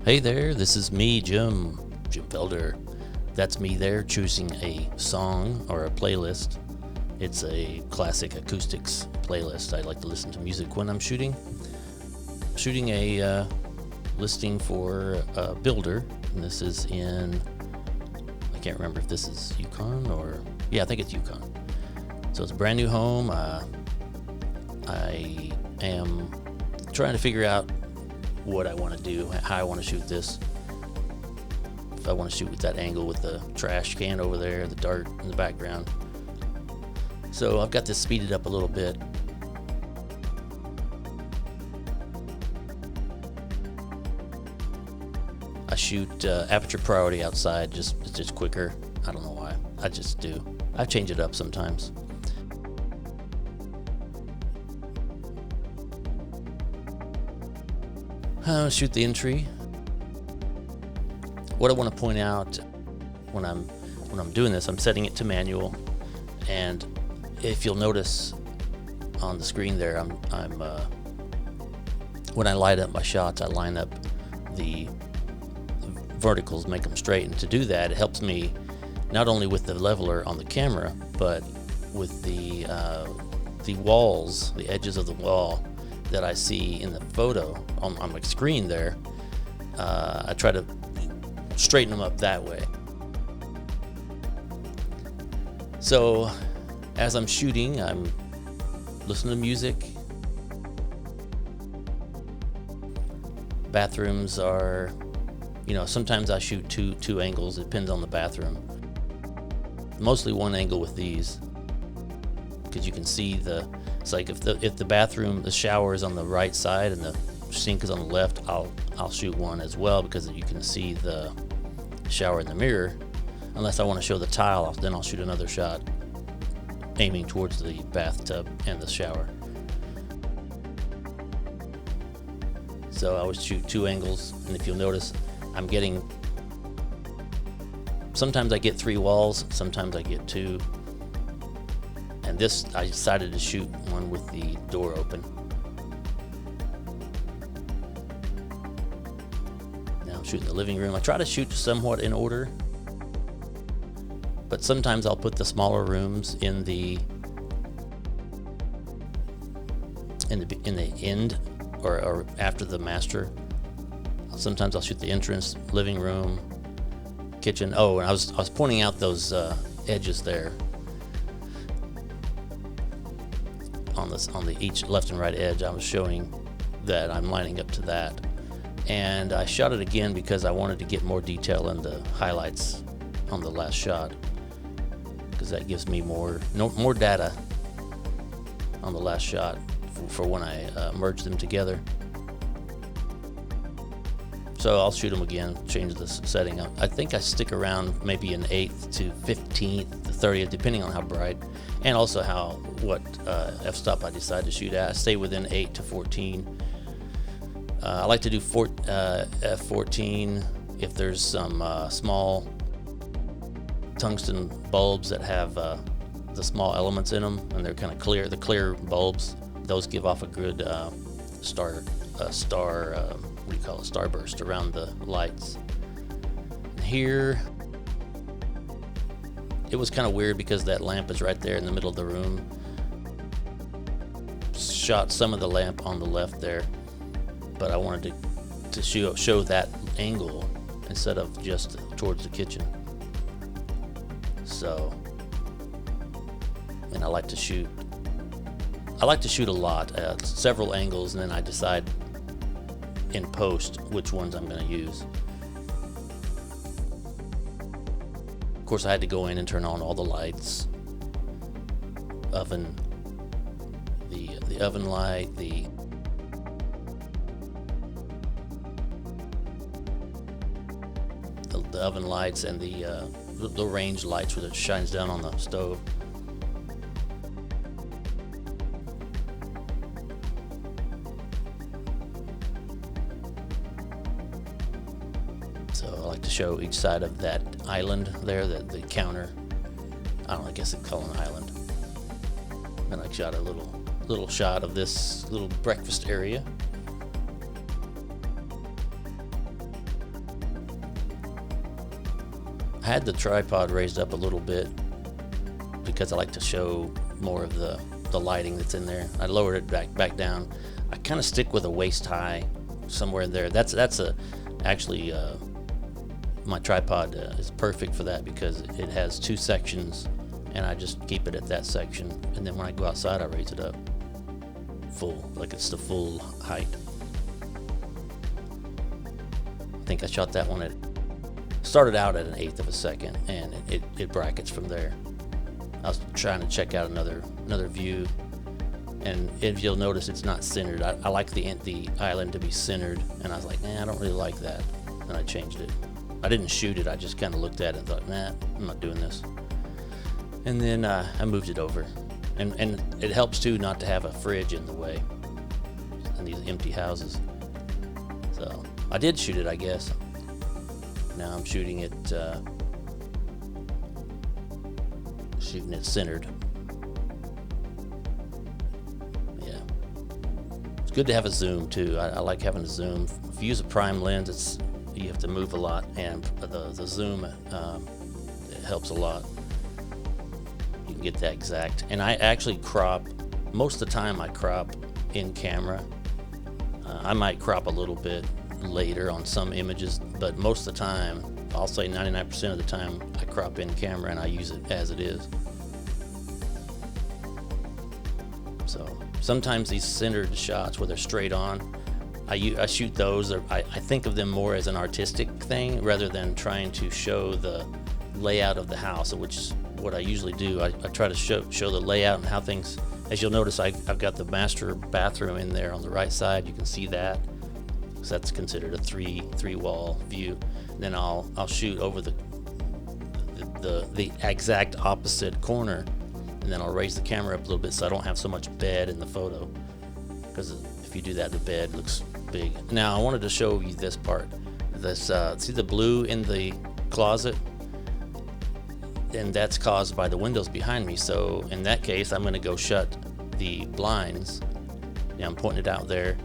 Hey there, this is me, Jim Felder. That's me there choosing a song or a playlist. It's a classic acoustics playlist. I like to listen to music when I'm shooting. Shooting a listing for a builder, and this is in, I can't remember if this is Yukon or, yeah, I think it's Yukon. So it's a brand new home. I am trying to figure out what I want to do, how I want to shoot this. If I want to shoot with that angle with the trash can over there, the dart in the background. So I've got this speeded up a little bit. I shoot aperture priority outside, it's just quicker. I don't know why, I just do. I change it up sometimes. Shoot the entry. What I want to point out when I'm doing this, I'm setting it to manual, and if you'll notice on the screen there, when I light up my shots, I line up the verticals, make them straight, and to do that, it helps me not only with the leveler on the camera, but with the walls, the edges of the wall that I see in the photo on my screen there. I try to straighten them up that way. So as I'm shooting, I'm listening to music. Bathrooms are, sometimes I shoot two angles. It depends on the bathroom. Mostly one angle with these, because you can see it's like if the bathroom, the shower is on the right side and the sink is on the left, I'll shoot one as well, because you can see the shower in the mirror. Unless I want to show the tile, then I'll shoot another shot aiming towards the bathtub and the shower. So I would shoot two angles, and if you'll notice, sometimes I get three walls, sometimes I get two. And this, I decided to shoot one with the door open. Now I'm shooting the living room. I try to shoot somewhat in order, but sometimes I'll put the smaller rooms in the end or after the master. Sometimes I'll shoot the entrance, living room, kitchen. Oh, and I was pointing out those edges there on the each left and right edge. I was showing that I'm lining up to that, and I shot it again because I wanted to get more detail in the highlights on the last shot, because that gives me more data on the last shot for when I merge them together. So I'll shoot them again, change the setting up. I think I stick around maybe an 8th to 15th to 30th, depending on how bright, and also what f-stop I decide to shoot at. I stay within 8 to 14. I like to do f14 if there's some small tungsten bulbs that have the small elements in them, and they're kind of clear. The clear bulbs, those give off a good starburst around the lights. Here, it was kind of weird because that lamp is right there in the middle of the room. Shot some of the lamp on the left there, but I wanted to show that angle instead of just towards the kitchen. So, and I like to shoot a lot, several angles, and then I decide in post which ones I'm going to use. Of course, I had to go in and turn on all the lights, the oven light, the oven lights, and the range lights where it shines down on the stove. So I like to show each side of that island there, the counter. I guess they call it an island. And I shot a little shot of this little breakfast area. had the tripod raised up a little bit because I like to show more of the lighting that's in there. I lowered it back down. I kind of stick with a waist high somewhere in there. That's actually my tripod is perfect for that because it has 2 sections, and I just keep it at that section, and then when I go outside I raise it up full, like it's the full height. I think I shot that one at, started out at 1/8 of a second, and it brackets from there. I was trying to check out another view, and if you'll notice, it's not centered. I like the island to be centered, and I was like, I don't really like that, and I changed it. I didn't shoot it, I just kind of looked at it and thought, nah, I'm not doing this. And then I moved it over, and it helps too not to have a fridge in the way in these empty houses. So I did shoot it, I guess. Now I'm shooting it centered. Yeah, it's good to have a zoom too. I like having a zoom. If you use a prime lens, you have to move a lot, and the zoom it helps a lot. You can get that exact. And I actually crop, most of the time I crop in camera. I might crop a little bit later on some images, but most of the time, I'll say 99% of the time, I crop in camera and I use it as it is. So sometimes these centered shots where they're straight on, I shoot those. I think of them more as an artistic thing rather than trying to show the layout of the house, which is what I usually do. I try to show the layout and how things, as you'll notice, I've got the master bathroom in there on the right side. You can see that. So that's considered a three wall view. And then I'll shoot over the exact opposite corner, and then I'll raise the camera up a little bit so I don't have so much bed in the photo, because if you do that, the bed looks big. Now I wanted to show you this part. This see the blue in the closet, and that's caused by the windows behind me. So in that case, I'm going to go shut the blinds. Yeah, I'm pointing it out there.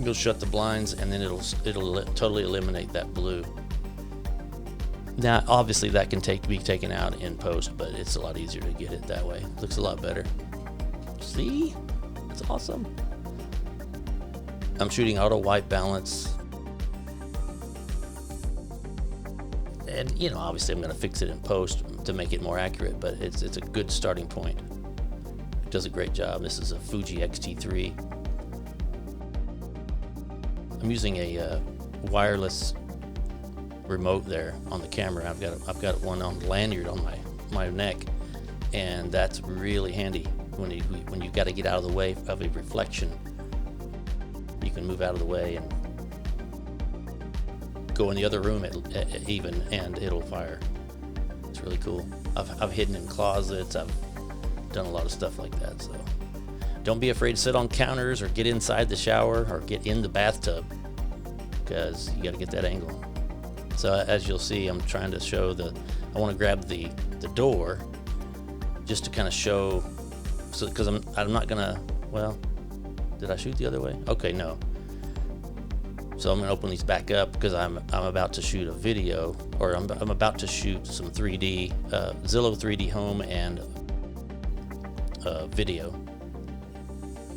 Go shut the blinds, and then it'll totally eliminate that blue. Now, obviously, that can be taken out in post, but it's a lot easier to get it that way. Looks a lot better. See? It's awesome. I'm shooting auto white balance. And, obviously I'm going to fix it in post to make it more accurate, but it's a good starting point. It does a great job. This is a Fuji X-T3. I'm using a wireless remote there on the camera. I've got one on the lanyard on my neck, and that's really handy when you got to get out of the way of a reflection. You can move out of the way and go in the other room even, and it'll fire. It's really cool. I've hidden in closets. I've done a lot of stuff like that. So don't be afraid to sit on counters or get inside the shower or get in the bathtub, because you got to get that angle. So as you'll see, I'm trying to show I want to grab the door just to kind of show, so because I'm not gonna, well, did I shoot the other way? Okay, no. So I'm gonna open these back up because I'm about to shoot a video, or I'm about to shoot some 3D Zillow 3D Home and video.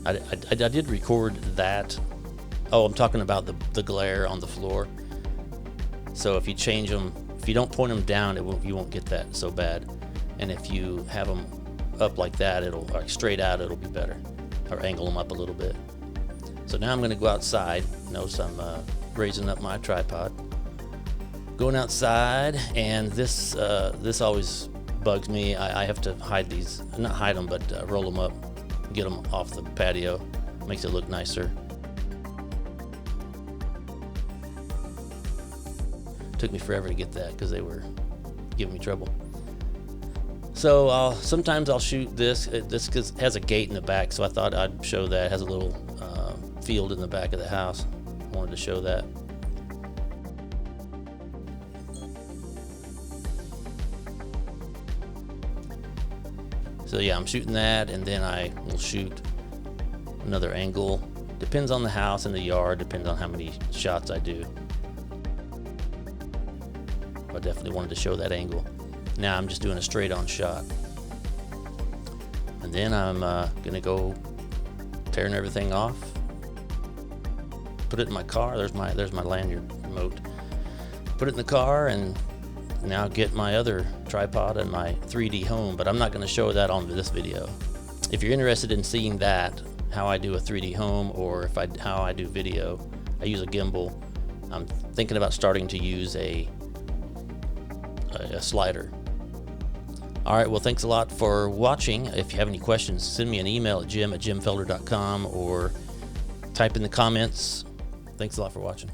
I did record that. Oh, I'm talking about the glare on the floor. So if you change them, if you don't point them down, you won't get that so bad. And if you have them up like that, or straight out, it'll be better. Or angle them up a little bit. So now I'm going to go outside. Notice I'm raising up my tripod. Going outside, and this always bugs me. I have to hide these, not hide them, but roll them up, get them off the patio. Makes it look nicer. Took me forever to get that because they were giving me trouble. So sometimes I'll shoot this. This has a gate in the back, so I thought I'd show that. It has a little field in the back of the house. I wanted to show that. So yeah, I'm shooting that, and then I will shoot another angle. Depends on the house and the yard, depends on how many shots I do. I definitely wanted to show that angle. Now I'm just doing a straight on shot. And then I'm gonna go tearing everything off, put it in my car. There's my lanyard remote. Put it in the car, and now get my other tripod and my 3D home, but I'm not gonna show that on this video. If you're interested in seeing that, how I do a 3D home, or how I do video, I use a gimbal. I'm thinking about starting to use a slider. All right, well, thanks a lot for watching. If you have any questions, send me an email at jim@jimfelder.com or type in the comments. Thanks a lot for watching.